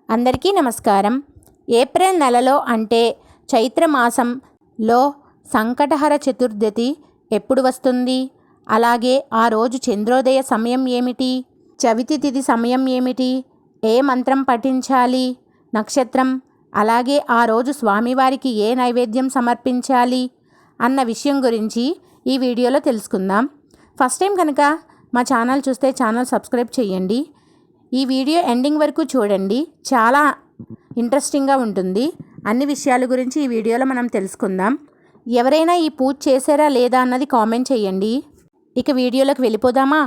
అందరికీ నమస్కారం. ఏప్రిల్ నెలలో అంటే చైత్రమాసంలో సంకటహర చతుర్థి ఎప్పుడు వస్తుంది? అలాగే ఆ రోజు చంద్రోదయ సమయం ఏమిటి? చవితి తిథి సమయం ఏమిటి? ఏ మంత్రం పఠించాలి? నక్షత్రం, అలాగే ఆ రోజు స్వామివారికి ఏ నైవేద్యం సమర్పించాలి అన్న విషయం గురించి ఈ వీడియోలో తెలుసుకుందాం. ఫస్ట్ టైం కనుక మా ఛానల్ చూస్తే ఛానల్ సబ్స్క్రైబ్ చేయండి. ఈ వీడియో ఎండింగ్ వరకు చూడండి, చాలా ఇంట్రెస్టింగ్గా ఉంటుంది. అన్ని విషయాల గురించి ఈ వీడియోలో మనం తెలుసుకుందాం. ఎవరైనా ఈ పూజ చేశారా లేదా అన్నది కామెంట్ చేయండి. ఇక వీడియోలోకి వెళ్ళిపోదామా?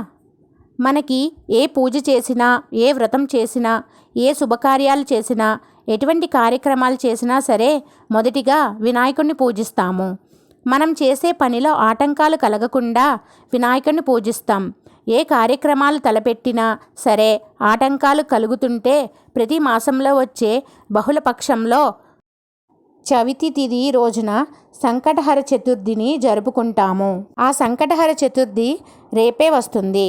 మనకి ఏ పూజ చేసినా, ఏ వ్రతం చేసినా, ఏ శుభకార్యాలు చేసినా, ఎటువంటి కార్యక్రమాలు చేసినా సరే మొదటిగా వినాయకుడిని పూజిస్తాము. మనం చేసే పనిలో ఆటంకాలు కలగకుండా వినాయకుడిని పూజిస్తాం. ఏ కార్యక్రమాలు తలపెట్టినా సరే ఆటంకాలు కలుగుతుంటే ప్రతి మాసంలో వచ్చే బహుళపక్షంలో చవితి తిథి రోజున సంకటహర చతుర్థిని జరుపుకుంటాము. ఆ సంకటహర చతుర్థి రేపే వస్తుంది.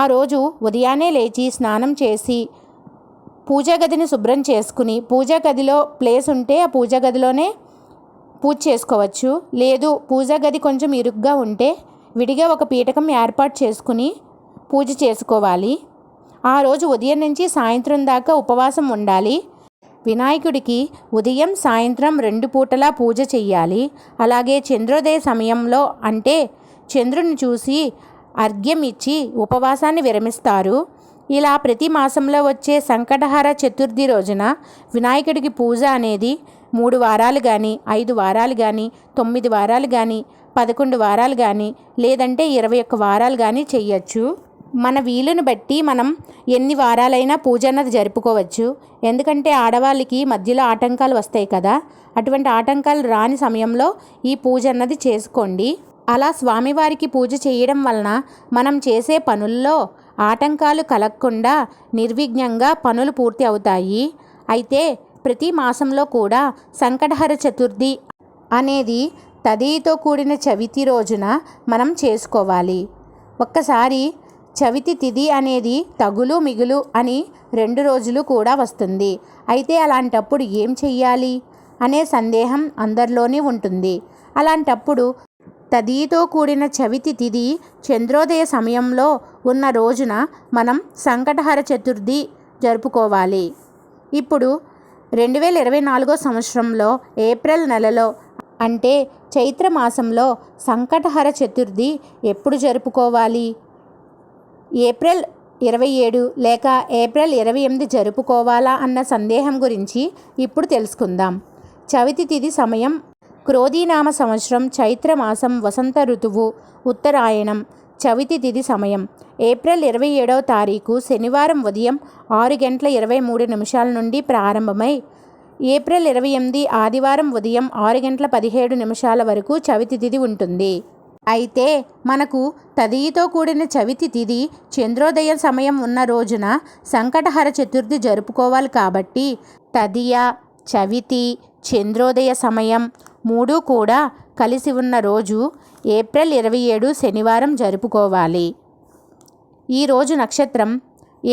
ఆ రోజు ఉదయాన్నే లేచి స్నానం చేసి పూజా గదిని శుభ్రం చేసుకుని, పూజా గదిలో ప్లేస్ ఉంటే ఆ పూజా గదిలోనే పూజ చేసుకోవచ్చు. లేదు పూజా గది కొంచెం ఇరుగ్గా ఉంటే విడిగా ఒక పీఠకం ఏర్పాటు చేసుకుని పూజ చేసుకోవాలి. ఆ రోజు ఉదయం నుంచి సాయంత్రం దాకా ఉపవాసం ఉండాలి. వినాయకుడికి ఉదయం సాయంత్రం 2 పూటలా పూజ చెయ్యాలి. అలాగే చంద్రోదయ సమయంలో అంటే చంద్రుని చూసి అర్ఘ్యం ఇచ్చి ఉపవాసాన్ని విరమిస్తారు. ఇలా ప్రతి మాసంలో వచ్చే సంకటహర చతుర్థి రోజున వినాయకుడికి పూజ అనేది 3 వారాలు కానీ, 5 వారాలు కానీ, 9 వారాలు కానీ, 11 వారాలు కానీ, లేదంటే 21 వారాలు కానీ చెయ్యొచ్చు. మన వీలుని బట్టి మనం ఎన్ని వారాలైనా పూజ అన్నది జరుపుకోవచ్చు. ఎందుకంటే ఆడవాళ్ళకి మధ్యలో ఆటంకాలు వస్తాయి కదా, అటువంటి ఆటంకాలు రాని సమయంలో ఈ పూజ అన్నది చేసుకోండి. అలా స్వామివారికి పూజ చేయడం వలన మనం చేసే పనుల్లో ఆటంకాలు కలగకుండా నిర్విఘ్నంగా పనులు పూర్తి అవుతాయి. అయితే ప్రతి మాసంలో కూడా సంకటహర చతుర్థి అనేది తదితో కూడిన చవితి రోజున మనం చేసుకోవాలి. ఒక్కసారి చవితి తిథి అనేది తగులు మిగులు అని 2 రోజులు కూడా వస్తుంది. అయితే అలాంటప్పుడు ఏం చెయ్యాలి అనే సందేహం అందరిలోనే ఉంటుంది. అలాంటప్పుడు తదితో కూడిన చవితి తిథి చంద్రోదయ సమయంలో ఉన్న రోజున మనం సంకటహర చతుర్థి జరుపుకోవాలి. ఇప్పుడు 2024 సంవత్సరంలో ఏప్రిల్ నెలలో అంటే చైత్రమాసంలో సంకటహర చతుర్థి ఎప్పుడు జరుపుకోవాలి? ఏప్రిల్ 27 లేక ఏప్రిల్ 28 జరుపుకోవాలా అన్న సందేహం గురించి ఇప్పుడు తెలుసుకుందాం. చవితి తిథి సమయం క్రోధీనామ సంవత్సరం చైత్రమాసం వసంత ఋతువు ఉత్తరాయణం. చవితి తిథి సమయం ఏప్రిల్ 27వ తారీఖు శనివారం ఉదయం 6:23 నుండి ప్రారంభమై ఏప్రిల్ 28 ఆదివారం ఉదయం 6:17 వరకు చవితి తిథి ఉంటుంది. అయితే మనకు తదితో కూడిన చవితి తిథి చంద్రోదయ సమయం ఉన్న రోజున సంకటహర చతుర్థి జరుపుకోవాలి. కాబట్టి తదియ, చవితి, చంద్రోదయ సమయం 3 కూడా కలిసి ఉన్న రోజు ఏప్రిల్ 27 శనివారం జరుపుకోవాలి. ఈరోజు నక్షత్రం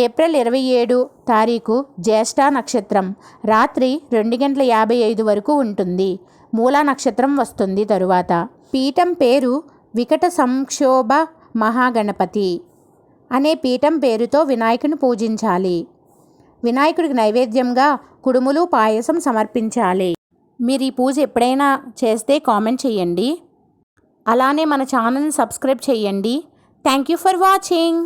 ఏప్రిల్ 27 తారీఖు జ్యేష్ఠ నక్షత్రం రాత్రి 2:55 వరకు ఉంటుంది. మూలా నక్షత్రం వస్తుంది తరువాత. పీఠం పేరు వికట సంక్షోభ మహాగణపతి అనే పీఠం పేరుతో వినాయకుని పూజించాలి. వినాయకుడికి నైవేద్యంగా కుడుములు, పాయసం సమర్పించాలి. మీరు ఈ పూజ ఎప్పుడైనా చేస్తే కామెంట్ చేయండి. అలానే మన ఛానల్ని సబ్స్క్రైబ్ చేయండి. Thank you for watching.